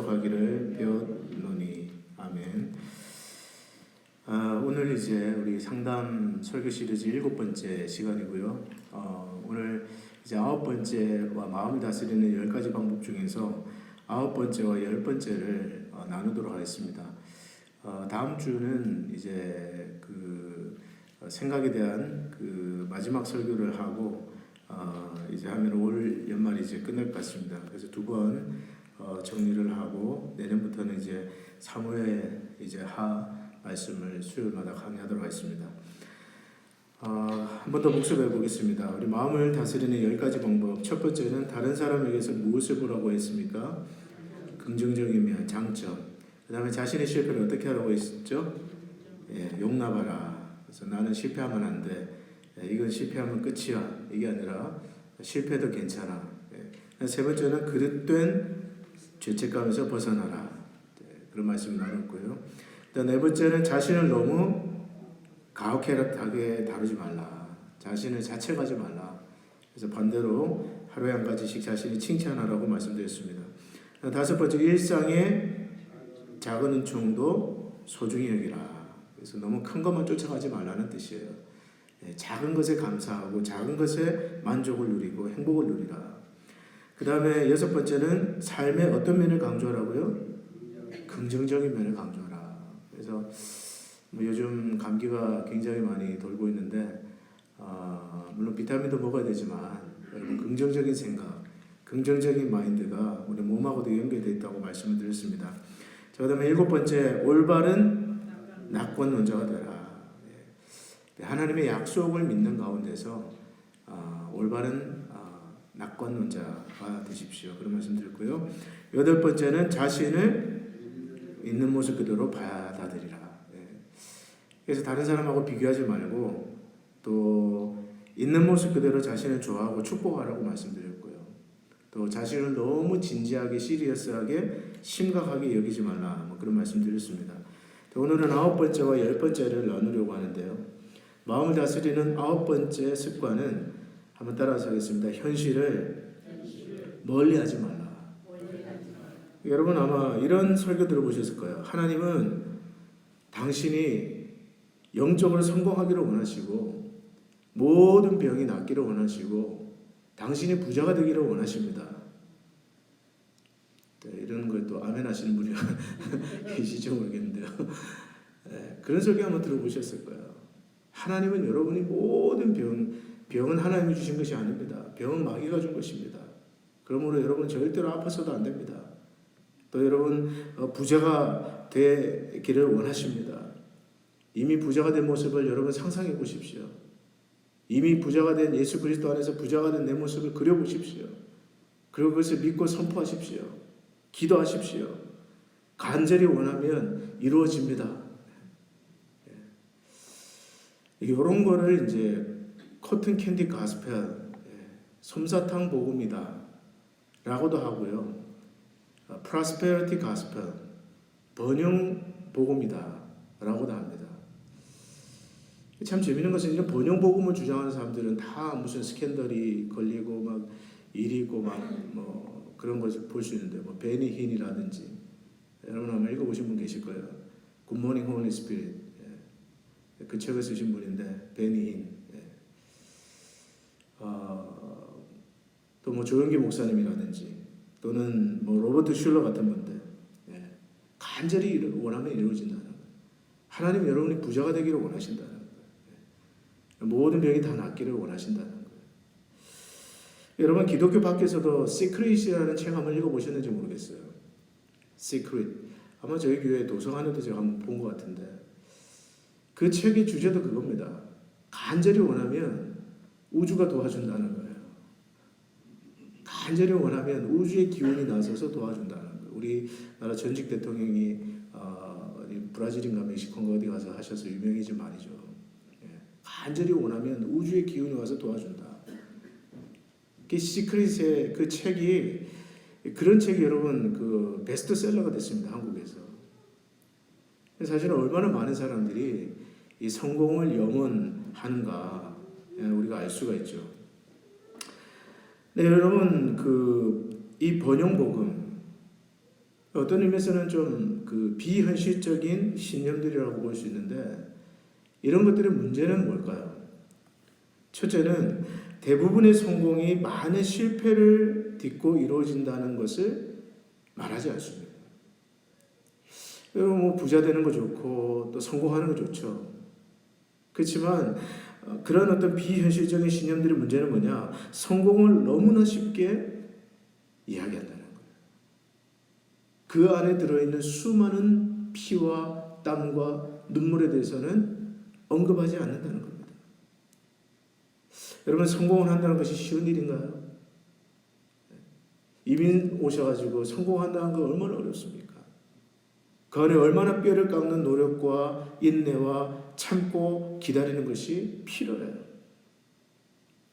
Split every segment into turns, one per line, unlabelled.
가기를 배웠노니. 아멘. 오늘 이제 우리 상담 설교 시리즈 7번째 시간이고요. 오늘 이제 9번째와 마음을 다스리는 10가지 방법 중에서 9번째와 10번째를 나누도록 하겠습니다. 다음 주는 이제 그 생각에 대한 그 마지막 설교를 하고 이제 하면 올 연말이 이제 끝날 것 같습니다. 그래서 두 번 정리를 하고 내년부터는 이제 사무엘 이제 하 말씀을 수요일마다 강의하도록 하겠습니다. 한 번 더 복습해 보겠습니다. 우리 마음을 다스리는 10가지 방법. 첫 번째는 다른 사람에게서 무엇을 보라고 했습니까? 긍정적이면 장점. 그 다음에 자신의 실패를 어떻게 하라고 했죠? 용납하라. 그래서 나는 실패하면 안 돼. 이건 실패하면 끝이야. 이게 아니라 실패도 괜찮아. 세 번째는 그릇된 죄책감에서 벗어나라. 그런 말씀을 나눴고요. 네 번째는 자신을 너무 가혹하게 다루지 말라. 자신을 자책하지 말라. 그래서 반대로 하루에 한 가지씩 자신이 칭찬하라고 말씀드렸습니다. 다섯 번째, 일상의 작은 은총도 소중히 여기라. 그래서 너무 큰 것만 쫓아가지 말라는 뜻이에요. 작은 것에 감사하고 작은 것에 만족을 누리고 행복을 누리라. 그 다음에 여섯 번째는 삶의 어떤 면을 강조하라고요? 긍정적인 면을 강조하라. 그래서 요즘 감기가 굉장히 많이 돌고 있는데 물론 비타민도 먹어야 되지만 여러분 긍정적인 생각, 긍정적인 마인드가 우리 몸하고도 연결되어 있다고 말씀을 드렸습니다. 자, 그 다음에 일곱 번째, 올바른 낙관론자가 되라. 하나님의 약속을 믿는 가운데서 올바른 낙관론자가 되십시오. 그런 말씀 드렸고요. 여덟 번째는 자신을 있는 모습 그대로 받아들이라. 그래서 다른 사람하고 비교하지 말고 또 있는 모습 그대로 자신을 좋아하고 축복하라고 말씀드렸고요. 또 자신을 너무 진지하게 시리어스하게 심각하게 여기지 말라. 그런 말씀 드렸습니다. 오늘은 9번째와 10번째를 나누려고 하는데요. 마음을 다스리는 9번째 습관은 한번 따라서 하겠습니다. 현실을 멀리하지 말라. 여러분 아마 이런 설교 들어보셨을 거예요. 하나님은 당신이 영적으로 성공하기를 원하시고 모든 병이 낫기를 원하시고 당신이 부자가 되기를 원하십니다. 이런 걸 또 아멘 하시는 분이 계시죠 모르겠는데요. 그런 설교 한번 들어보셨을 거예요. 하나님은 여러분이 모든 병은 하나님이 주신 것이 아닙니다. 병은 마귀가 준 것입니다. 그러므로 여러분 절대로 아파서도 안 됩니다. 또 여러분 부자가 되기를 원하십니다. 이미 부자가 된 모습을 여러분 상상해 보십시오. 이미 부자가 된 예수 그리스도 안에서 부자가 된 내 모습을 그려보십시오. 그리고 그것을 믿고 선포하십시오. 기도하십시오. 간절히 원하면 이루어집니다. 이런 거를 이제 코튼 캔디 가스펠, 솜사탕 복음이다 라고도 하고요. 프로스페리티 가스펠, 번영 복음이다 라고도 합니다. 참 재밌는 것은 이런 번영 복음을 주장하는 사람들은 다 무슨 스캔들이 걸리고 막 일이고 막 그런 것을 볼 수 있는데 베니 힌이라든지 여러분 아마 읽어보신 분 계실 거예요. 굿모닝 홀리 스피릿, 그 책을 쓰신 분인데 베니 힌. 또 조영기 목사님이라든지 또는 로버트 슐러 같은 분들, 간절히 원하면 이루어진다는 거예요. 하나님 여러분이 부자가 되기를 원하신다는 거예요. 모든 병이 다 낫기를 원하신다는 거예요. 여러분 기독교 밖에서도 시크릿이라는 책 한번 읽어보셨는지 모르겠어요. 시크릿. 아마 저희 교회 도서관에도 제가 한번 본 것 같은데 그 책의 주제도 그겁니다. 간절히 원하면 우주가 도와준다는 거예요. 간절히 원하면 우주의 기운이 나서서 도와준다는 거예요. 우리나라 전직 대통령이 브라질인가 멕시코인가 어디 가서 하셔서 유명해진 말이죠. 간절히 원하면 우주의 기운이 와서 도와준다. 그 시크릿의 그 책이 그런 책이 여러분 그 베스트셀러가 됐습니다. 한국에서. 사실은 얼마나 많은 사람들이 이 성공을 염원하는가 우리가 알 수가 있죠. 네, 여러분 이 번영복음 어떤 의미에서는 좀 그 비현실적인 신념들이라고 볼 수 있는데 이런 것들의 문제는 뭘까요? 첫째는 대부분의 성공이 많은 실패를 딛고 이루어진다는 것을 말하지 않습니다. 뭐 부자 되는 거 좋고 또 성공하는 거 좋죠. 그렇지만 그런 어떤 비현실적인 신념들의 문제는 뭐냐? 성공을 너무나 쉽게 이야기한다는 거예요. 그 안에 들어있는 수많은 피와 땀과 눈물에 대해서는 언급하지 않는다는 겁니다. 여러분, 성공을 한다는 것이 쉬운 일인가요? 이민 오셔가지고 성공한다는 거 얼마나 어렵습니까? 그 안에 얼마나 뼈를 깎는 노력과 인내와 참고 기다리는 것이 필요해요.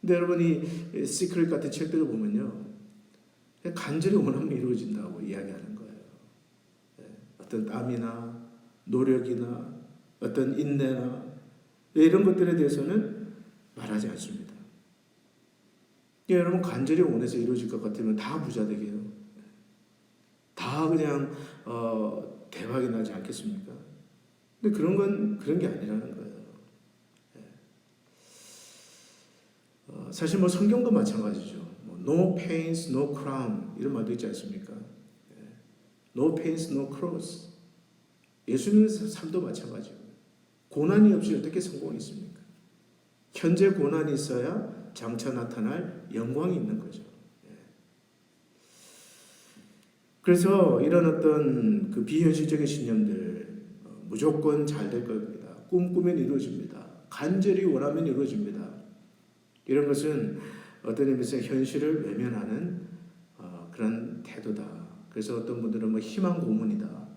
근데 여러분이 시크릿 같은 책들을 보면요, 간절히 원하면 이루어진다고 이야기하는 거예요. 어떤 땀이나 노력이나 어떤 인내나 이런 것들에 대해서는 말하지 않습니다. 여러분, 간절히 원해서 이루어질 것 같으면 다 부자 되게요. 다 그냥 대박이 나지 않겠습니까? 근데 그런 게 아니라는 거예요. 사실 뭐 성경도 마찬가지죠. No pains, no crown 이런 말도 있지 않습니까? No pains, no cross. 예수님의 삶도 마찬가지고 고난이 없이 어떻게 성공이 있습니까? 현재 고난이 있어야 장차 나타날 영광이 있는 거죠. 그래서 이런 어떤 그 비현실적인 신념들 무조건 잘 될 겁니다. 꿈꾸면 이루어집니다. 간절히 원하면 이루어집니다. 이런 것은 어떤 의미에서 현실을 외면하는 그런 태도다. 그래서 어떤 분들은 뭐 희망 고문이다.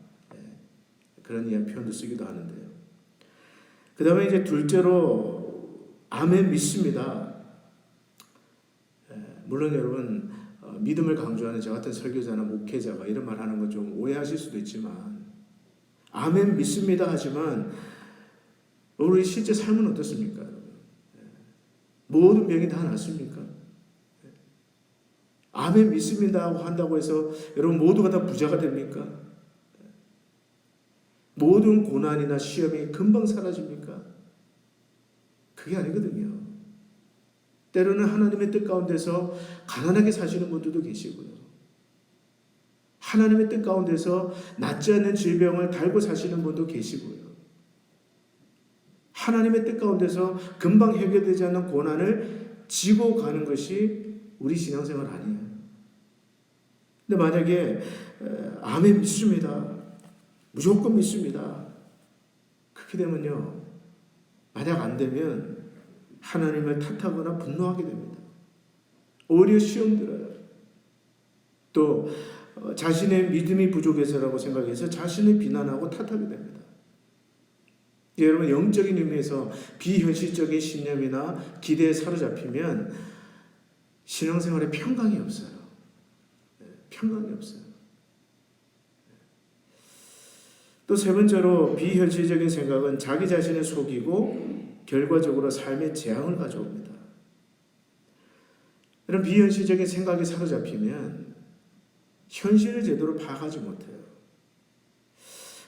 그런 표현도 쓰기도 하는데요. 그 다음에 이제 둘째로 아멘 믿습니다. 물론 여러분 믿음을 강조하는 저 같은 설교자나 목회자가 이런 말 하는 거 좀 오해하실 수도 있지만 아멘 믿습니다 하지만 우리 실제 삶은 어떻습니까? 모든 병이 다 낫습니까? 아멘 믿습니다 한다고 해서 여러분 모두가 다 부자가 됩니까? 모든 고난이나 시험이 금방 사라집니까? 그게 아니거든요. 때로는 하나님의 뜻 가운데서 가난하게 사시는 분들도 계시고요. 하나님의 뜻 가운데서 낫지 않는 질병을 달고 사시는 분도 계시고요. 하나님의 뜻 가운데서 금방 해결되지 않는 고난을 지고 가는 것이 우리 신앙생활 아니에요. 근데 만약에 아멘 믿습니다. 무조건 믿습니다. 그렇게 되면요. 만약 안 되면 하나님을 탓하거나 분노하게 됩니다. 오히려 시험 들어요. 또 자신의 믿음이 부족해서라고 생각해서 자신을 비난하고 탓하게 됩니다. 여러분, 영적인 의미에서 비현실적인 신념이나 기대에 사로잡히면 신앙생활에 평강이 없어요. 평강이 없어요. 또 세 번째로 비현실적인 생각은 자기 자신을 속이고 결과적으로 삶의 재앙을 가져옵니다. 이런 비현실적인 생각에 사로잡히면 현실을 제대로 파악하지 못해요.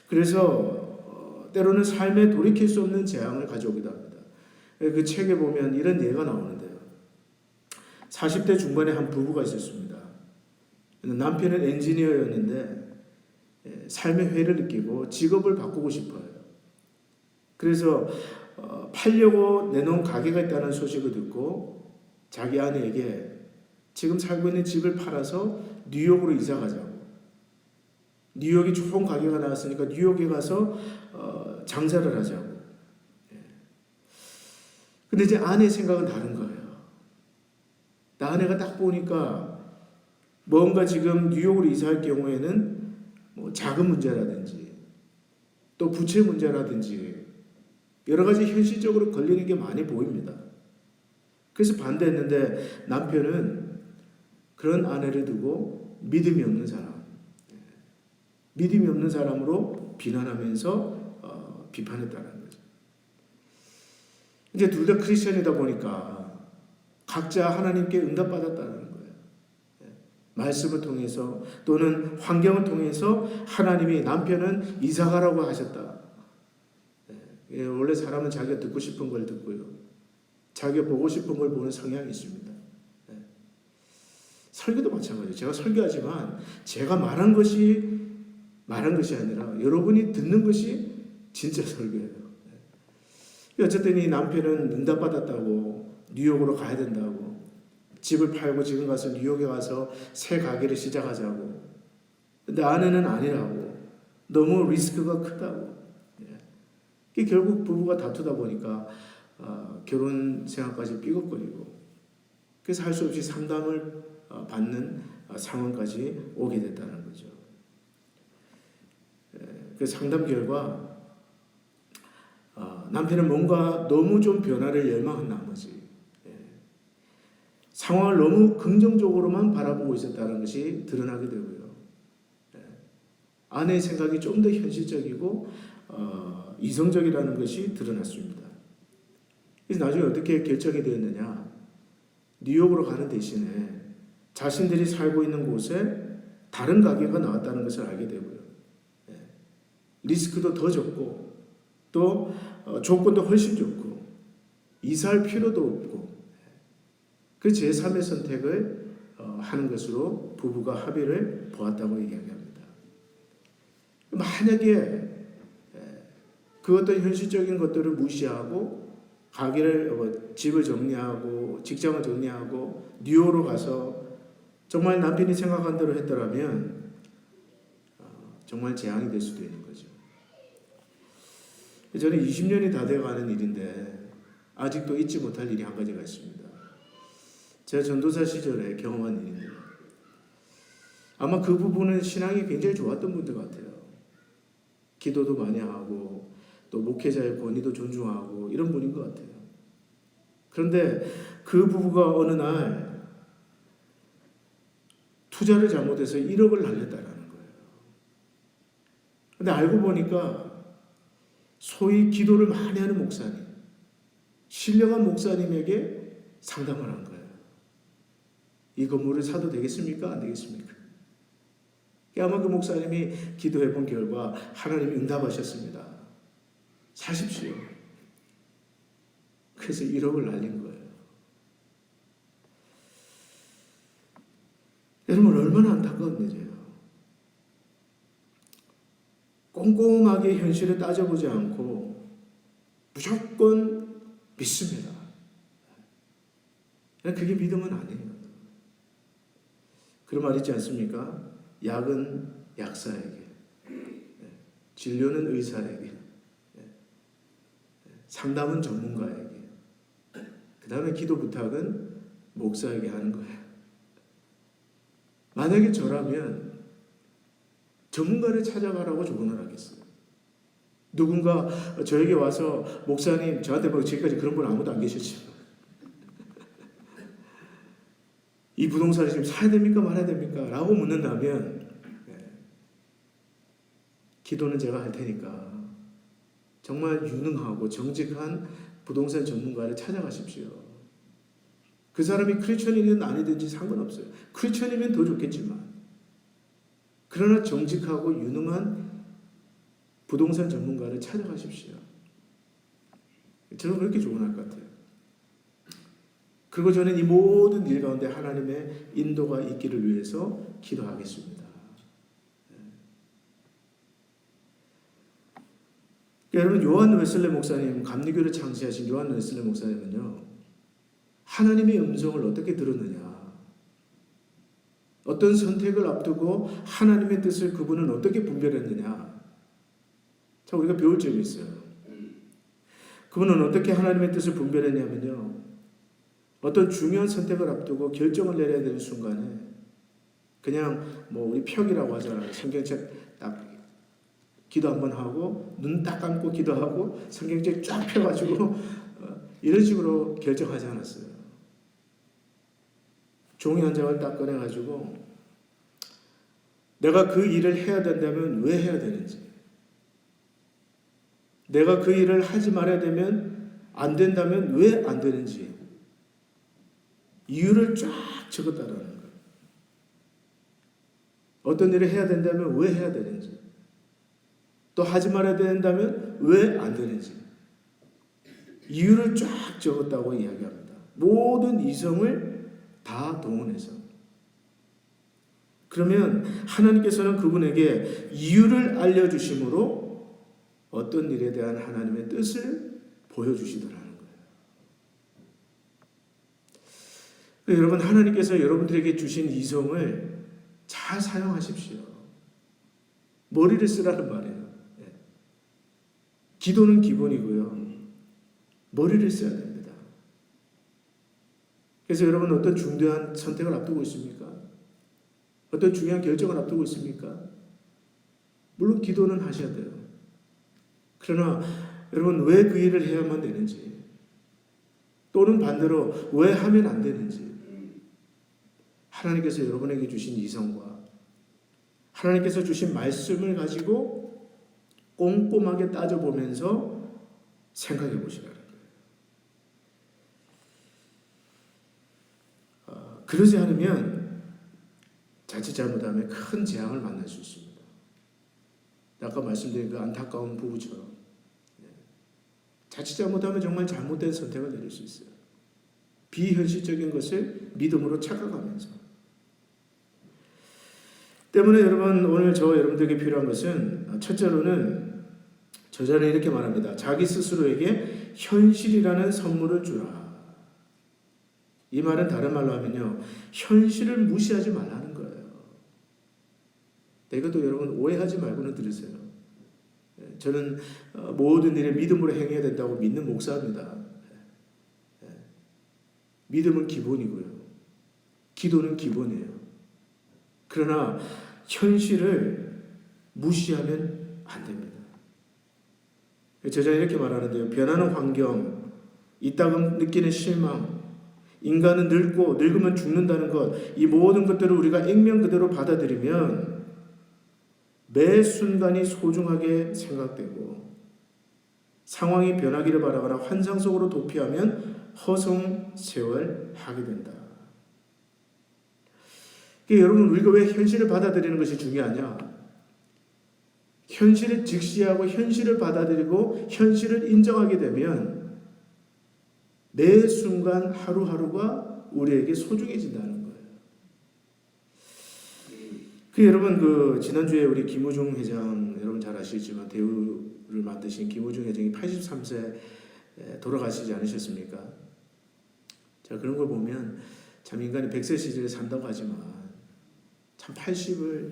그래서 때로는 삶에 돌이킬 수 없는 재앙을 가져오기도 합니다. 그 책에 보면 이런 예가 나오는데요. 40대 중반에 한 부부가 있었습니다. 남편은 엔지니어였는데 삶의 회의를 느끼고 직업을 바꾸고 싶어요. 그래서 팔려고 내놓은 가게가 있다는 소식을 듣고 자기 아내에게 지금 살고 있는 집을 팔아서 뉴욕으로 이사 가자고. 뉴욕이 좋은 가게가 나왔으니까 뉴욕에 가서 장사를 하자고. 근데 이제 아내의 생각은 다른 거예요. 아내가 딱 보니까 뭔가 지금 뉴욕으로 이사할 경우에는 뭐 자금 문제라든지 또 부채 문제라든지 여러 가지 현실적으로 걸리는 게 많이 보입니다. 그래서 반대했는데 남편은 그런 아내를 두고 믿음이 없는 사람으로 비난하면서 비판했다는 거죠. 이제 둘 다 크리스천이다 보니까 각자 하나님께 응답받았다는 거예요. 말씀을 통해서 또는 환경을 통해서 하나님이 남편은 이사가라고 하셨다. 원래 사람은 자기가 듣고 싶은 걸 듣고요. 자기가 보고 싶은 걸 보는 성향이 있습니다. 설교도 마찬가지예요. 제가 설교하지만 제가 말한 것이 아니라 여러분이 듣는 것이 진짜 설교예요. 어쨌든 이 남편은 응답받았다고 뉴욕으로 가야 된다고 집을 팔고 지금 가서 뉴욕에 가서 새 가게를 시작하자고. 근데 아내는 아니라고. 너무 리스크가 크다고. 결국 부부가 다투다 보니까 결혼 생활까지 삐걱거리고 그래서 할 수 없이 상담을 받는 상황까지 오게 됐다는 거죠. 그 상담 결과 남편은 뭔가 너무 좀 변화를 열망한 나머지 상황을 너무 긍정적으로만 바라보고 있었다는 것이 드러나게 되고요. 아내의 생각이 좀 더 현실적이고 이성적이라는 것이 드러났습니다. 그래서 나중에 어떻게 결정이 되었느냐? 뉴욕으로 가는 대신에 자신들이 살고 있는 곳에 다른 가게가 나왔다는 것을 알게 되고요. 리스크도 더 적고 또 조건도 훨씬 좋고 이사할 필요도 없고 그 제3의 선택을 하는 것으로 부부가 합의를 보았다고 이야기합니다. 만약에 그 어떤 현실적인 것들을 무시하고 가게를 집을 정리하고 직장을 정리하고 뉴욕으로 가서 정말 남편이 생각한 대로 했더라면 정말 재앙이 될 수도 있는 거죠. 저는 20년이 다 되어가는 일인데 아직도 잊지 못할 일이 한 가지가 있습니다. 제가 전도사 시절에 경험한 일인데요. 아마 그 부분은 신앙이 굉장히 좋았던 분들 같아요. 기도도 많이 하고 또 목회자의 권위도 존중하고 이런 분인 것 같아요. 그런데 그 부부가 어느 날 투자를 잘못해서 1억을 날렸다라는 거예요. 근데 알고 보니까 소위 기도를 많이 하는 목사님, 신령한 목사님에게 상담을 한 거예요. 이 건물을 사도 되겠습니까? 안 되겠습니까? 아마 그 목사님이 기도해 본 결과 하나님이 응답하셨습니다. 사십시오. 그래서 1억을 날린 거예요. 여러분 얼마나 안타까운 일이에요. 꼼꼼하게 현실을 따져보지 않고 무조건 믿습니다. 그게 믿음은 아니에요. 그런 말 있지 않습니까? 약은 약사에게, 진료는 의사에게, 상담은 전문가에게, 그 다음에 기도 부탁은 목사에게 하는 거예요. 만약에 저라면 전문가를 찾아가라고 조언을 하겠어요. 누군가 저에게 와서 목사님, 저한테 뭐 지금까지 그런 분 아무도 안 계셨지만 이 부동산을 지금 사야 됩니까 말아야 됩니까? 라고 묻는다면 기도는 제가 할 테니까 정말 유능하고 정직한 부동산 전문가를 찾아가십시오. 그 사람이 크리스천이든 아니든지 상관없어요. 크리스천이면 더 좋겠지만 그러나 정직하고 유능한 부동산 전문가를 찾아가십시오. 저는 그렇게 조언할 것 같아요. 그리고 저는 이 모든 일 가운데 하나님의 인도가 있기를 위해서 기도하겠습니다. 여러분 요한 웨슬레 목사님, 감리교를 창시하신 요한 웨슬레 목사님은요, 하나님의 음성을 어떻게 들었느냐, 어떤 선택을 앞두고 하나님의 뜻을 그분은 어떻게 분별했느냐, 자 우리가 배울 점이 있어요. 그분은 어떻게 하나님의 뜻을 분별했냐면요, 어떤 중요한 선택을 앞두고 결정을 내려야 되는 순간에 그냥 뭐 우리 펴기라고 하잖아요. 성경책 딱 기도 한번 하고 눈 딱 감고 기도하고 성경책 쫙 펴가지고 이런 식으로 결정하지 않았어요. 종이 한 장을 딱 꺼내가지고 내가 그 일을 해야 된다면 왜 해야 되는지, 내가 그 일을 하지 말아야 되면 안 된다면 왜 안 되는지 이유를 쫙 적었다라는 거예요. 어떤 일을 해야 된다면 왜 해야 되는지, 또 하지 말아야 된다면 왜 안 되는지 이유를 쫙 적었다고 이야기합니다. 모든 이성을 다 동원해서. 그러면 하나님께서는 그분에게 이유를 알려주심으로 어떤 일에 대한 하나님의 뜻을 보여주시더라는 거예요. 여러분, 하나님께서 여러분들에게 주신 이성을 잘 사용하십시오. 머리를 쓰라는 말이에요. 기도는 기본이고요. 머리를 써야 됩니다. 그래서 여러분, 어떤 중대한 선택을 앞두고 있습니까? 어떤 중요한 결정을 앞두고 있습니까? 물론 기도는 하셔야 돼요. 그러나 여러분, 왜 그 일을 해야만 되는지, 또는 반대로 왜 하면 안 되는지, 하나님께서 여러분에게 주신 이성과 하나님께서 주신 말씀을 가지고 꼼꼼하게 따져보면서 생각해 보시라는 거예요. 그러지 않으면 자칫 잘못하면 큰 재앙을 만날 수 있습니다. 아까 말씀드린 그 안타까운 부부처럼 자칫 잘못하면 정말 잘못된 선택을 내릴 수 있어요. 비현실적인 것을 믿음으로 착각하면서. 때문에 여러분, 오늘 여러분들에게 필요한 것은, 첫째로는 저자는 이렇게 말합니다. 자기 스스로에게 현실이라는 선물을 주라. 이 말은 다른 말로 하면요, 현실을 무시하지 말라는 거예요. 이것도 여러분 오해하지 말고는 들으세요. 저는 모든 일에 믿음으로 행해야 된다고 믿는 목사입니다. 믿음은 기본이고요. 기도는 기본이에요. 그러나 현실을 무시하면 안 됩니다. 저자는 이렇게 말하는데요. 변하는 환경, 이따금 느끼는 실망, 인간은 늙고 늙으면 죽는다는 것, 이 모든 것들을 우리가 액면 그대로 받아들이면 매 순간이 소중하게 생각되고, 상황이 변하기를 바라거나 환상 속으로 도피하면 허송세월하게 된다. 그러니까 여러분, 우리가 왜 현실을 받아들이는 것이 중요하냐? 현실을 직시하고 현실을 받아들이고 현실을 인정하게 되면 매 순간 하루하루가 우리에게 소중해진다는 거예요. 여러분, 지난주에 우리 김우중 회장, 여러분 잘 아시겠지만 대우를 맡으신 김우중 회장이 83세 돌아가시지 않으셨습니까? 자, 그런 걸 보면 참 인간이 100세 시절에 산다고 하지만 참 80을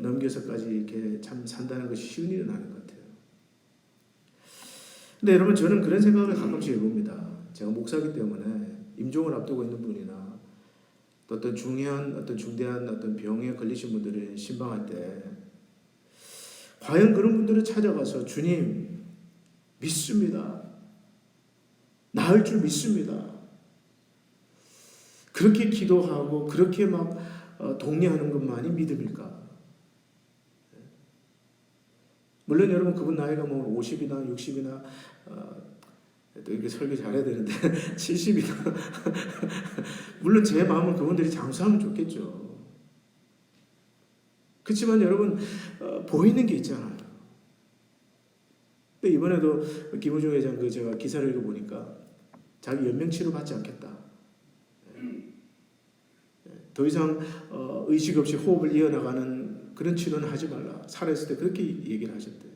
넘겨서까지 이렇게 참 산다는 것이 쉬운 일은 아닌 것 같아요. 근데 여러분, 저는 그런 생각을 가끔씩 해봅니다. 제가 목사이기 때문에 임종을 앞두고 있는 분이나 또 어떤 중대한 어떤 병에 걸리신 분들을 신방할 때 과연 그런 분들을 찾아가서 주님 믿습니다. 나을 줄 믿습니다. 그렇게 기도하고 그렇게 막 독려하는 것만이 믿음일까? 물론 여러분, 그분 나이가 뭐 50이나 60이나 또 이렇게 설교 잘해야 되는데 70이나 물론 제 마음은 그분들이 장수하면 좋겠죠. 그렇지만 여러분, 보이는 게 있잖아요. 근데 이번에도 김우중 회장 제가 기사를 읽어보니까 자기 연명치료 받지 않겠다. 더 이상 의식 없이 호흡을 이어나가는 그런 치료는 하지 말라. 살아있을 때 그렇게 얘기를 하셨대요.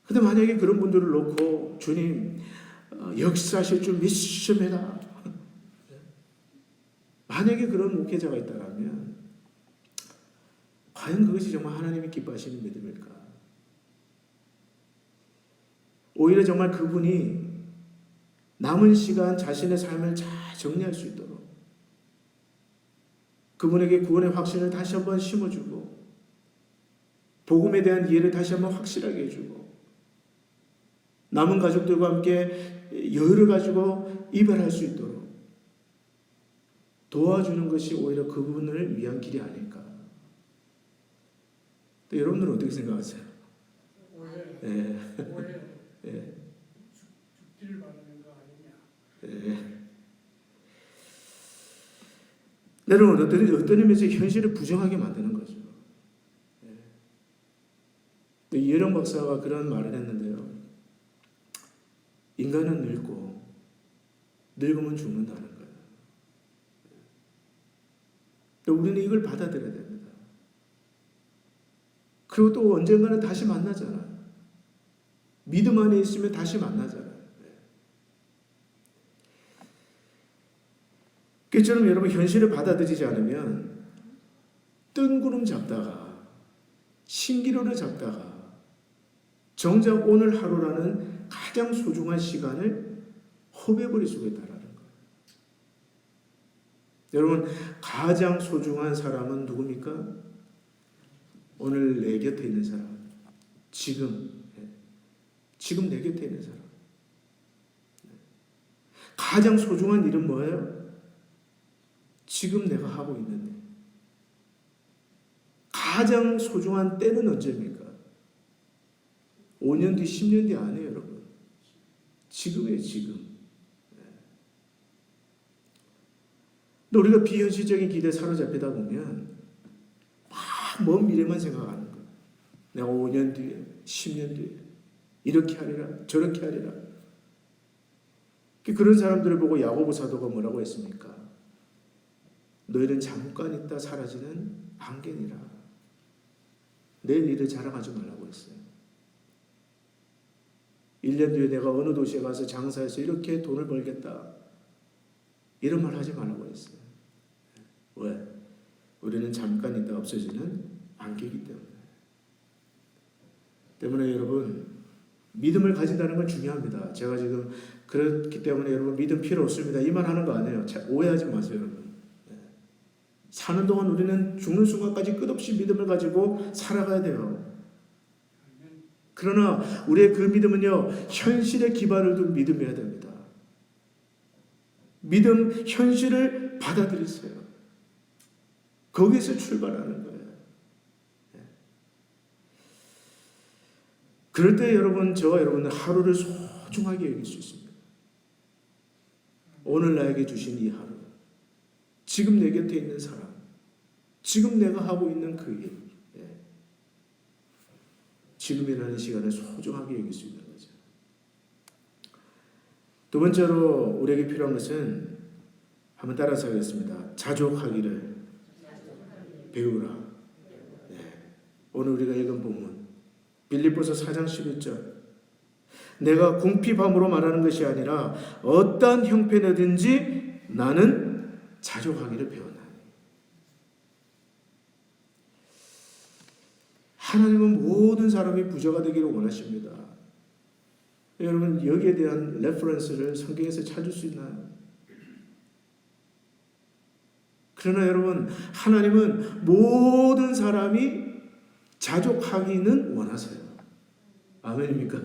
근데 만약에 그런 분들을 놓고 주님 역사하실 줄 믿습니다. 만약에 그런 목회자가 있다면 과연 그것이 정말 하나님이 기뻐하시는 믿음일까? 오히려 정말 그분이 남은 시간 자신의 삶을 잘 정리할 수 있도록 그분에게 구원의 확신을 다시 한번 심어주고 복음에 대한 이해를 다시 한번 확실하게 해주고 남은 가족들과 함께 여유를 가지고 이별할 수 있도록 도와주는 것이 오히려 그분을 위한 길이 아닐까. 또 여러분들은 어떻게 생각하세요?
오해. 죽지를 바라는 거 아니냐.
여러분, 어떤 의미에서 현실을 부정하게 만드는 거죠. 이혜령 박사가 그런 말을 했는데요. 인간은 늙고 늙으면 죽는다는 거예요. 우리는 이걸 받아들여야 됩니다. 그리고 또 언젠가는 다시 만나잖아요. 믿음 안에 있으면 다시 만나잖아요. 그처럼 여러분, 현실을 받아들이지 않으면 뜬구름 잡다가 신기루를 잡다가 정작 오늘 하루라는 가장 소중한 시간을 허비해버릴 수가 있다는 거예요. 여러분, 가장 소중한 사람은 누굽니까? 오늘 내 곁에 있는 사람. 지금 내 곁에 있는 사람. 가장 소중한 일은 뭐예요? 지금 내가 하고 있는 일. 가장 소중한 때는 언제입니까? 5년 뒤, 10년 뒤 아니에요, 여러분. 지금이에요, 지금. 근데 우리가 비현실적인 기대에 사로잡히다 보면 막 먼 미래만 생각하는 거예요. 내가 5년 뒤에, 10년 뒤에 이렇게 하리라, 저렇게 하리라. 그런 사람들을 보고 야고보 사도가 뭐라고 했습니까? 너희는 잠깐 있다 사라지는 안개니라. 내일 일을 자랑하지 말라고 했어요. 1년 뒤에 내가 어느 도시에 가서 장사해서 이렇게 돈을 벌겠다. 이런 말 하지 말라고 했어요. 왜? 우리는 잠깐 있다 없어지는 안개이기 때문에 여러분, 믿음을 가진다는 건 중요합니다. 제가 지금 그렇기 때문에 여러분 믿음 필요 없습니다. 이 말 하는 거 아니에요. 오해하지 마세요, 여러분. 사는 동안 우리는 죽는 순간까지 끝없이 믿음을 가지고 살아가야 돼요. 그러나 우리의 그 믿음은요, 현실에 기반을 둔 믿음이어야 됩니다. 믿음, 현실을 받아들이세요. 거기서 출발하는 거예요. 그럴 때 여러분, 저와 여러분은 하루를 소중하게 여길 수 있습니다. 오늘 나에게 주신 이 하루, 지금 내 곁에 있는 사람, 지금 내가 하고 있는 그 일, 지금이라는 시간을 소중하게 여길 수 있는 거죠. 두 번째로 우리에게 필요한 것은, 한번 따라서 하겠습니다. 자족하기를 배우라. 오늘 우리가 읽은 본문 빌립보서 4장 11절, 내가 궁핍함으로 말하는 것이 아니라 어떠한 형편이든지 나는 자족하기를 배웠나니. 하나님은 모든 사람이 부자가 되기를 원하십니다. 여러분, 여기에 대한 레퍼런스를 성경에서 찾을 수 있나요? 그러나 여러분, 하나님은 모든 사람이 자족하기는 원하세요. 아멘입니까?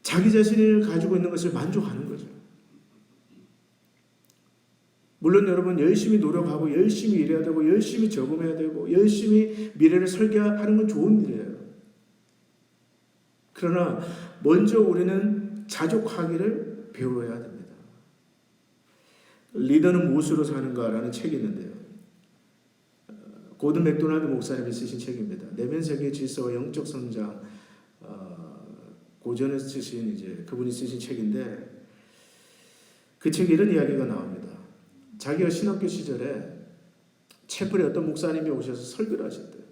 자기 자신을 가지고 있는 것을 만족하는 거죠. 물론 여러분, 열심히 노력하고 열심히 일해야 되고 열심히 저금해야 되고 열심히 미래를 설계하는 건 좋은 일이에요. 그러나 먼저 우리는 자족하기를 배워야 됩니다. 리더는 무엇으로 사는가라는 책이 있는데요. 고든 맥도날드 목사님이 쓰신 책입니다. 내면 세계의 질서와 영적 성장, 고전에 쓰신 그분이 쓰신 책인데, 그 책에 이런 이야기가 나옵니다. 자기가 신학교 시절에 채플에 어떤 목사님이 오셔서 설교를 하셨대요.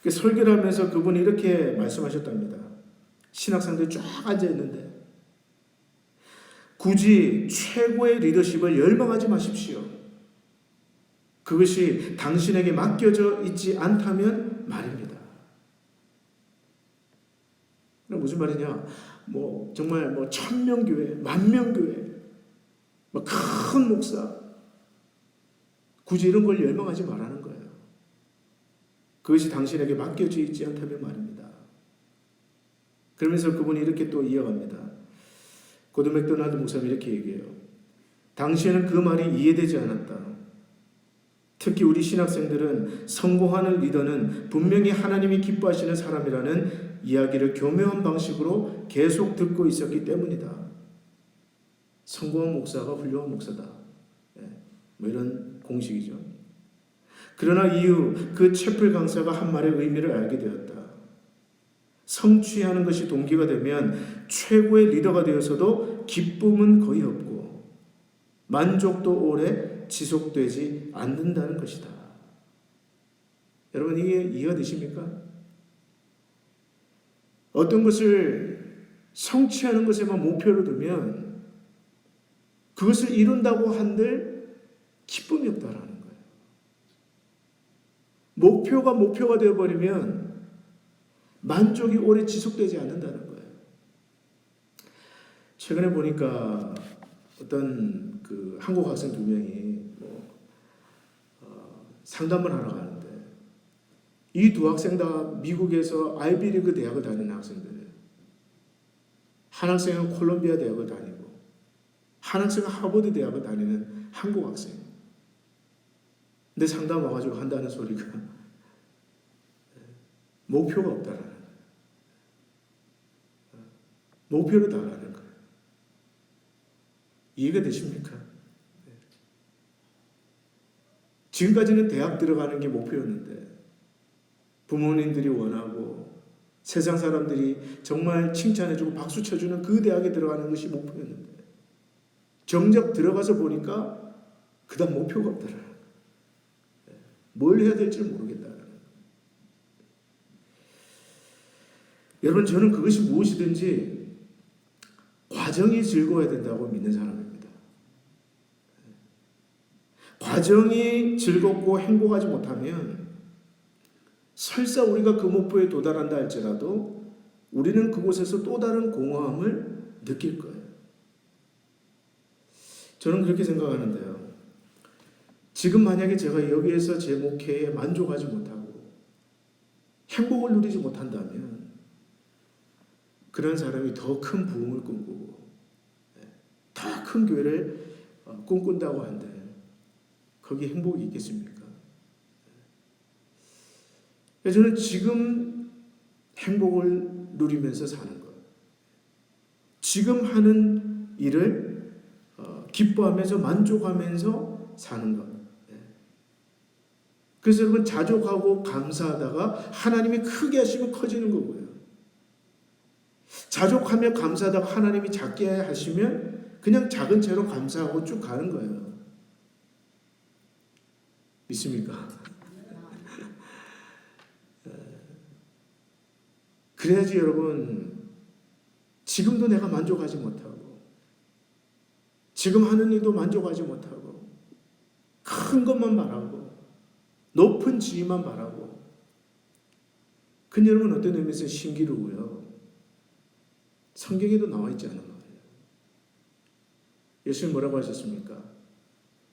그 설교를 하면서 그분이 이렇게 말씀하셨답니다. 신학생들이 쫙 앉아 있는데, 굳이 최고의 리더십을 열망하지 마십시오. 그것이 당신에게 맡겨져 있지 않다면 말입니다. 무슨 말이냐? 정말 1000명교회, 10,000교회, 큰 목사, 굳이 이런 걸 열망하지 말라는 거예요. 그것이 당신에게 맡겨져 있지 않다면 말입니다. 그러면서 그분이 이렇게 또 이어갑니다. 고든 맥도날드 목사님이 이렇게 얘기해요. 당시에는 그 말이 이해되지 않았다. 특히 우리 신학생들은 성공하는 리더는 분명히 하나님이 기뻐하시는 사람이라는 이야기를 교묘한 방식으로 계속 듣고 있었기 때문이다. 성공한 목사가 훌륭한 목사다. 뭐 이런 공식이죠. 그러나 이후 그 채플 강사가 한 말의 의미를 알게 되었다. 성취하는 것이 동기가 되면 최고의 리더가 되어서도 기쁨은 거의 없고 만족도 오래 지속되지 않는다는 것이다. 여러분, 이게 이해가 되십니까? 어떤 것을 성취하는 것에만 목표를 두면 그것을 이룬다고 한들 기쁨이 없다라는 거예요. 목표가 되어버리면 만족이 오래 지속되지 않는다는 거예요. 최근에 보니까 어떤 그 한국 학생 2명이 상담을 하러 가는데 이 두 학생 다 미국에서 아이비리그 대학을 다니는 학생들이에요. 한 학생은 콜롬비아 대학을 다니고 한 학생은 하버드 대학을 다니는 한국 학생. 근데 상담 와가지고 한다는 소리가 목표가 없다라는 거예요. 목표를 달라는 거예요. 이해가 되십니까? 지금까지는 대학 들어가는 게 목표였는데 부모님들이 원하고 세상 사람들이 정말 칭찬해주고 박수 쳐주는 그 대학에 들어가는 것이 목표였는데 정작 들어가서 보니까 그다음 목표가 없더라. 뭘 해야 될지 모르겠다. 여러분, 저는 그것이 무엇이든지 과정이 즐거워야 된다고 믿는 사람입니다. 과정이 즐겁고 행복하지 못하면 설사 우리가 그 목표에 도달한다 할지라도 우리는 그곳에서 또 다른 공허함을 느낄 거예요. 저는 그렇게 생각하는데요. 지금 만약에 제가 여기에서 제 목회에 만족하지 못하고 행복을 누리지 못한다면 그런 사람이 더 큰 부흥을 꿈꾸고 더 큰 교회를 꿈꾼다고 한들 거기에 행복이 있겠습니까? 저는 지금 행복을 누리면서 사는 것, 지금 하는 일을 기뻐하면서 만족하면서 사는 것. 그래서 여러분, 자족하고 감사하다가 하나님이 크게 하시면 커지는 거고요. 자족하며 감사하다가 하나님이 작게 하시면 그냥 작은 채로 감사하고 쭉 가는 거예요. 믿습니까? 그래야지 여러분, 지금도 내가 만족하지 못하고 지금 하는 일도 만족하지 못하고 큰 것만 바라고 높은 지위만 바라고 그 여러분 어떤 의미에서 신기루고요. 성경에도 나와 있지 않은 말이에요. 예수님 뭐라고 하셨습니까?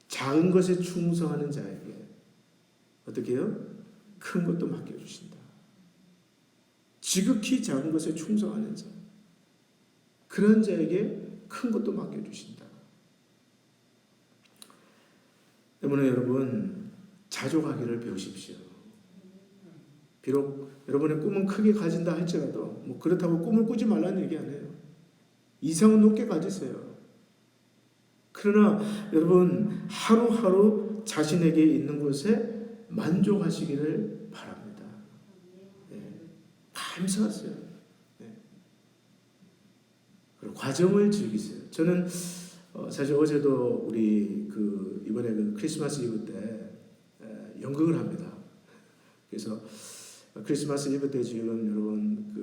작은 것에 충성하는 자에게 어떻게 해요? 큰 것도 맡겨주신다. 지극히 작은 것에 충성하는 자, 그런 자에게 큰 것도 맡겨주신다. 때문에 여러분, 자족하기를 배우십시오. 비록 여러분의 꿈은 크게 가진다 할지라도 뭐 그렇다고 꿈을 꾸지 말라는 얘기 아니에요. 이상은 높게 가지세요. 그러나 여러분, 하루하루 자신에게 있는 곳에 만족하시기를 바랍니다. 감사하세요. 그리고 과정을 즐기세요. 저는 사실 어제도 우리 이번에 크리스마스 이브 때 연극을 합니다. 그래서 크리스마스 이브 때 지금 여러분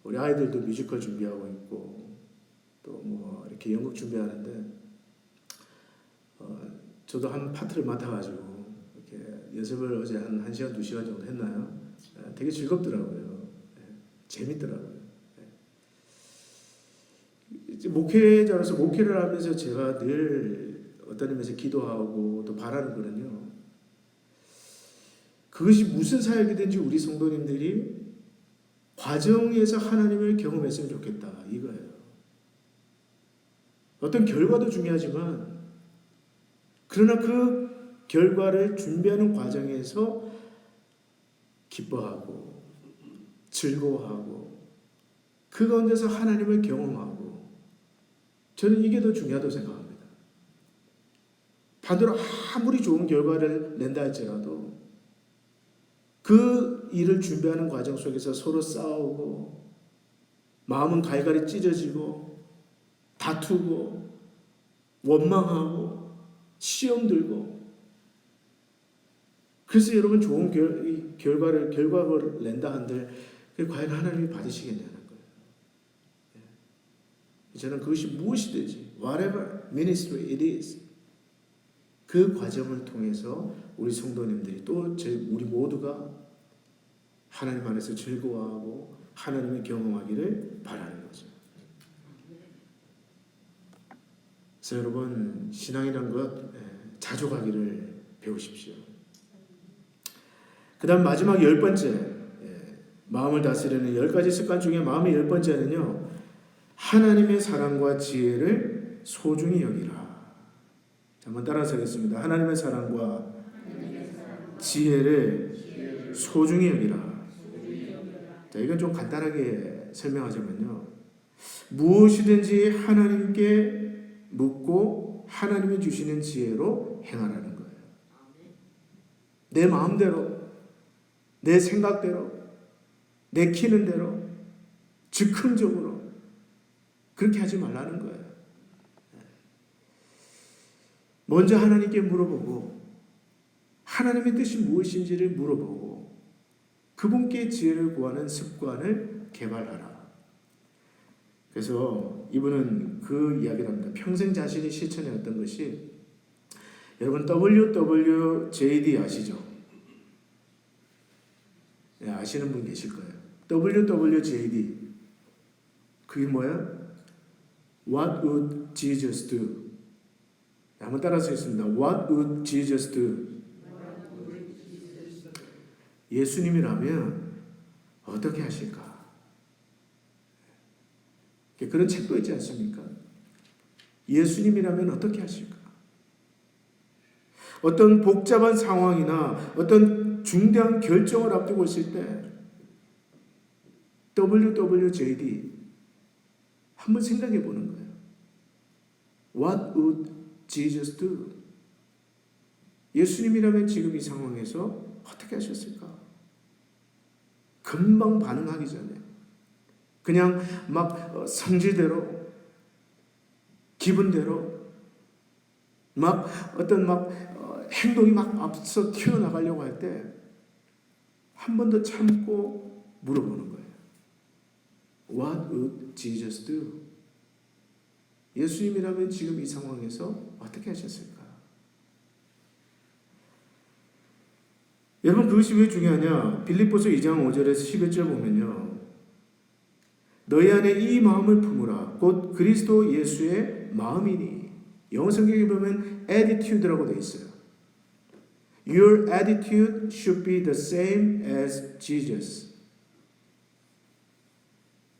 우리 아이들도 뮤지컬 준비하고 있고 또 뭐 이렇게 연극 준비하는데 저도 한 파트를 맡아가지고 이렇게 연습을 어제 한 1시간 2시간 정도 했나요? 되게 즐겁더라고요. 재밌더라고요. 목회자로서 목회를 하면서 제가 늘 어떤 의미에서 기도하고 또 바라는 거는요. 그것이 무슨 사역이든지 우리 성도님들이 과정에서 하나님을 경험했으면 좋겠다. 이거예요. 어떤 결과도 중요하지만 그러나 그 결과를 준비하는 과정에서 기뻐하고 즐거워하고 그 가운데서 하나님을 경험하고 저는 이게 더 중요하다고 생각합니다. 반대로 아무리 좋은 결과를 낸다 할지라도 그 일을 준비하는 과정 속에서 서로 싸우고 마음은 갈갈이 찢어지고 다투고 원망하고 시험 들고 그래서 여러분 좋은 결과를 낸다 한들 과연 하나님이 받으시겠냐는 거예요. 저는 그것이 무엇이든지 whatever ministry it is 그 과정을 통해서 우리 성도님들이 또 우리 모두가 하나님 안에서 즐거워하고 하나님을 경험하기를 바라는 거죠. 그래서 여러분 신앙이란 것 자주 가기를 배우십시오. 그 다음 마지막 10번째 마음을 다스리는 10가지 습관 중에 마음의 10번째는요. 하나님의 사랑과 지혜를 소중히 여기라. 한번 따라서 하겠습니다. 하나님의 사랑과 지혜를 소중히 여기라. 자, 이건 좀 간단하게 설명하자면요. 무엇이든지 하나님께 묻고 하나님이 주시는 지혜로 행하라는 거예요. 내 마음대로, 내 생각대로, 내키는 대로, 즉흥적으로 그렇게 하지 말라는 거예요. 먼저 하나님께 물어보고 하나님의 뜻이 무엇인지를 물어보고 그분께 지혜를 구하는 습관을 개발하라. 그래서 이분은 그 이야기를 합니다. 평생 자신이 실천해왔던 것이 여러분 WWJD 아시죠? 네, 아시는 분 계실 거예요. WWJD 그게 뭐야? What would Jesus do? 한번 따라서 했습니다. What would Jesus do? 예수님이라면 어떻게 하실까? 그런 책도 있지 않습니까? 예수님이라면 어떻게 하실까? 어떤 복잡한 상황이나 어떤 중대한 결정을 앞두고 있을 때 WWJD 한번 생각해 보는 거예요. What would Jesus do? 예수님이라면 지금 이 상황에서 어떻게 하셨을까? 금방 반응하기 전에 그냥 막 성질대로 기분대로 막 어떤 행동이 막 앞서 튀어나가려고 할 때 한 번 더 참고 물어보는 거예요. What would Jesus do? 예수님이라면 지금 이 상황에서 어떻게 하셨을까? 여러분 그것이 왜 중요하냐? 빌립보서 2장 5절에서 11절 보면요. 너희 안에 이 마음을 품으라. 곧 그리스도 예수의 마음이니. 영어 성경에 보면 attitude라고 되어 있어요. Your attitude should be the same as Jesus.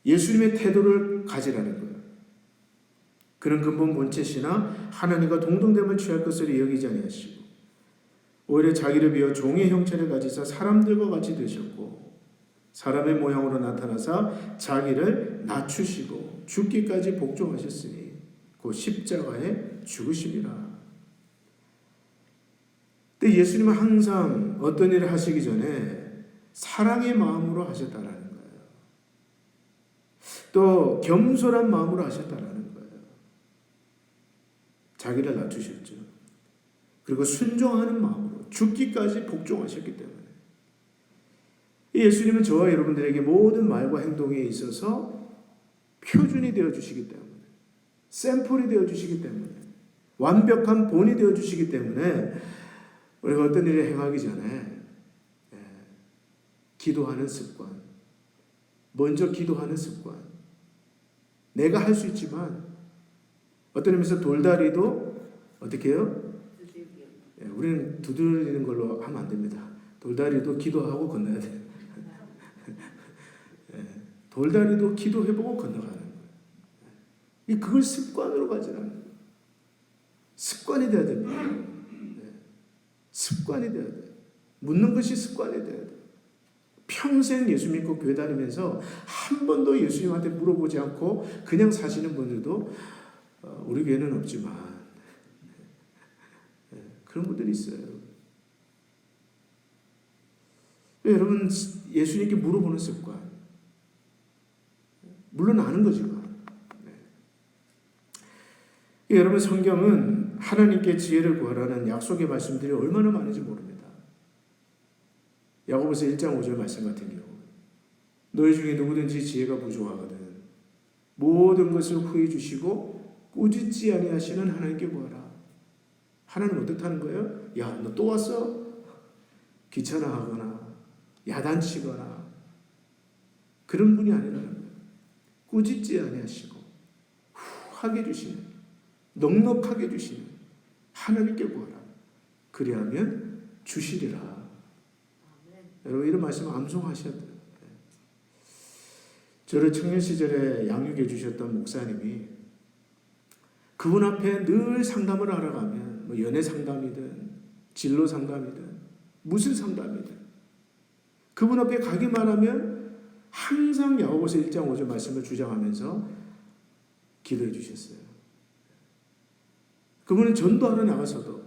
예수님의 태도를 가지라는 거예요. 그는 근본 본체시나 하나님과 동등됨을 취할 것을 여기지 아니하시고 오히려 자기를 비워 종의 형체를 가지사 사람들과 같이 되셨고 사람의 모양으로 나타나사 자기를 낮추시고 죽기까지 복종하셨으니 곧 십자가에 죽으심이라. 근데 예수님은 항상 어떤 일을 하시기 전에 사랑의 마음으로 하셨다라는 거예요. 또 겸손한 마음으로 하셨다라는 거예요. 자기를 낮추셨죠. 그리고 순종하는 마음으로 죽기까지 복종하셨기 때문에 예수님은 저와 여러분들에게 모든 말과 행동에 있어서 표준이 되어주시기 때문에 샘플이 되어주시기 때문에 완벽한 본이 되어주시기 때문에 우리가 어떤 일을 행하기 전에 기도하는 습관, 먼저 기도하는 습관, 내가 할 수 있지만 어떤 의미에서 돌다리도 어떻게 해요? 우리는 두드리는 걸로 하면 안 됩니다. 돌다리도 기도하고 건너야 돼요. 돌다리도 기도해보고 건너가는 거예요. 그걸 습관으로 가지라는 거예요. 습관이 돼야 됩니다. 습관이 돼야 돼요. 묻는 것이 습관이 돼야 돼요. 평생 예수 믿고 교회 다니면서 한 번도 예수님한테 물어보지 않고 그냥 사시는 분들도 우리 교회는 없지만 그런 분들이 있어요. 여러분 예수님께 물어보는 습관, 물론 아는 거지만 여러분 성경은 하나님께 지혜를 구하라는 약속의 말씀들이 얼마나 많은지 모릅니다. 야고보서 1장 5절 말씀 같은 경우 너희 중에 누구든지 지혜가 부족하거든 모든 것을 후히 주시고 꾸짖지 아니하시는 하나님께 구하라. 하나님 어떻다는 거예요? 야, 너 또 왔어? 귀찮아하거나 야단치거나 그런 분이 아니라는 거예요. 꾸짖지 아니하시고 후하게 주시는, 넉넉하게 주시는 하나님께 구하라. 그리하면 주시리라. 여러분 이런 말씀 암송하셔야 돼요. 저를 청년 시절에 양육해 주셨던 목사님이 그분 앞에 늘 상담을 하러 가면 뭐 연애 상담이든 진로 상담이든 무슨 상담이든 그분 앞에 가기만 하면 항상 야고보서 1장 5절 말씀을 주장하면서 기도해 주셨어요. 그분은 전도하러 나가서도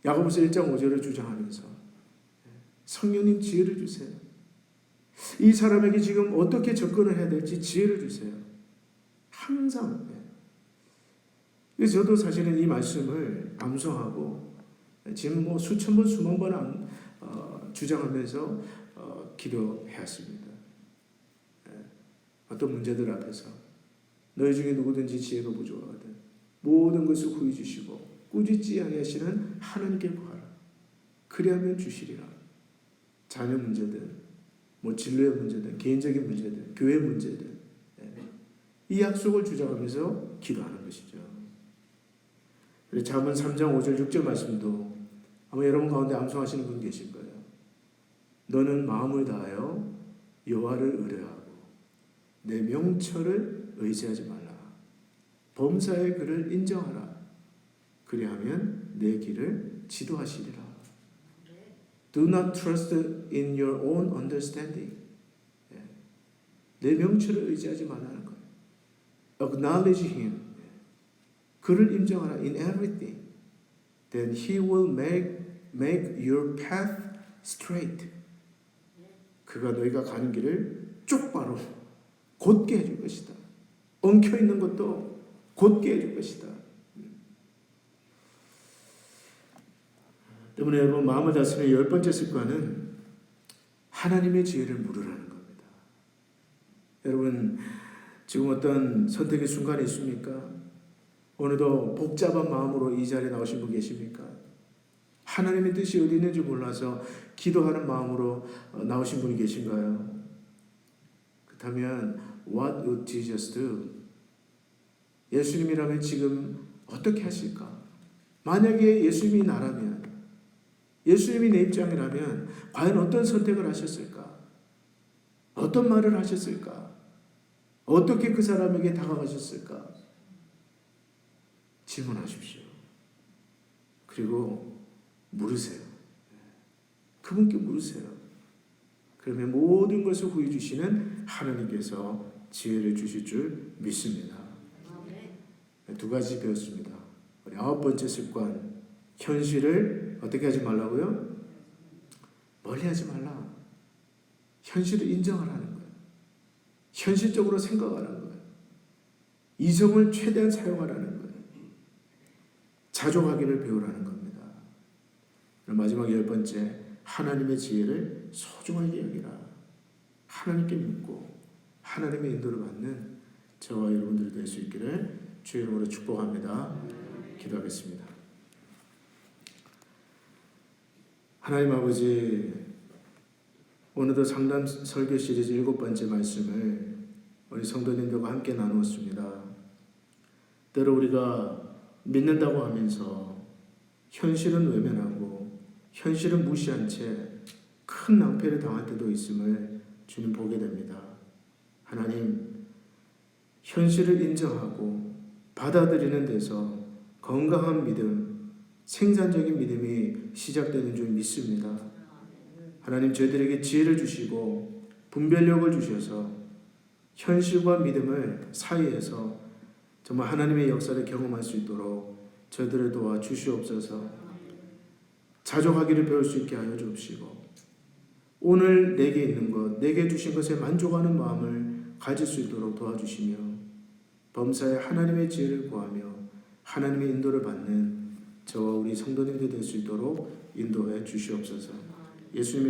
야고보서 1장 5절을 주장하면서 성령님 지혜를 주세요. 이 사람에게 지금 어떻게 접근을 해야 될지 지혜를 주세요. 항상. 그래서 저도 사실은 이 말씀을 암송하고 지금 뭐 수천 번 수만 번 주장하면서 기도해왔습니다. 어떤 문제들 앞에서 너희 중에 누구든지 지혜가 부족하거든 모든 것을 후히 주시고 꾸짖지 아니하시는 하나님께 구하라. 그리하면 주시리라. 자녀 문제든 뭐 진로의 문제든 개인적인 문제든 교회 문제든 이 약속을 주장하면서 기도하는 것이죠. 잠언 3장 5절 6절 말씀도 아마 여러분 가운데 암송하시는 분 계실 거예요. 너는 마음을 다하여 여호와를 의뢰하고 내 명철을 의지하지 말라. 범사의 그를 인정하라. 그리하면 내 길을 지도하시리라. Do not trust in your own understanding. 내 명철을 의지하지 말라는 거예요. Acknowledge him. 그를 인정하라 in everything. Then he will make your path straight. 그가 너희가 가는 길을 똑바로 곧게 해줄 것이다. 엉켜 있는 것도 곧게 해줄 것이다. 때문에 여러분 마음을 다스리는 열 번째 습관은 하나님의 지혜를 물으라는 겁니다. 여러분 지금 어떤 선택의 순간이 있습니까? 오늘도 복잡한 마음으로 이 자리에 나오신 분 계십니까? 하나님의 뜻이 어디 있는지 몰라서 기도하는 마음으로 나오신 분이 계신가요? 그렇다면 What would Jesus do? 예수님이라면 지금 어떻게 하실까? 만약에 예수님이 나라면 예수님이 내 입장이라면 과연 어떤 선택을 하셨을까? 어떤 말을 하셨을까? 어떻게 그 사람에게 다가가셨을까? 질문하십시오. 그리고 물으세요. 그분께 물으세요. 그러면 모든 것을 후히 주시는 하나님께서 지혜를 주실 줄 믿습니다. 두 가지 배웠습니다. 우리 아홉 번째 습관, 현실을 어떻게 하지 말라고요? 멀리 하지 말라. 현실을 인정하라는 거예요. 현실적으로 생각하라는 거예요. 이성을 최대한 사용하라는 거예요. 자족하기를 배우라는 겁니다. 마지막 열 번째, 하나님의 지혜를 소중하게 여기라. 하나님께 묻고 하나님의 인도를 받는 저와 여러분들이 될 수 있기를 주의 이름으로 축복합니다. 기도하겠습니다. 하나님 아버지, 오늘도 상담 설교 시리즈 7번째 말씀을 우리 성도님들과 함께 나누었습니다. 때로 우리가 믿는다고 하면서 현실은 외면하고 현실은 무시한 채 큰 낭패를 당할 때도 있음을 주님 보게 됩니다. 하나님, 현실을 인정하고 받아들이는 데서 건강한 믿음, 생산적인 믿음이 시작되는 줄 믿습니다. 하나님, 저희들에게 지혜를 주시고 분별력을 주셔서 현실과 믿음을 사이에서 정말 하나님의 역사를 경험할 수 있도록 저희들을 도와 주시옵소서. 자족하기를 배울 수 있게 하여 주옵시고 오늘 내게 있는 것, 내게 주신 것에 만족하는 마음을 가질 수 있도록 도와주시며 범사에 하나님의 지혜를 구하며 하나님의 인도를 받는 저와 우리 성도님들 될 수 있도록 인도해 주시옵소서. 예수님의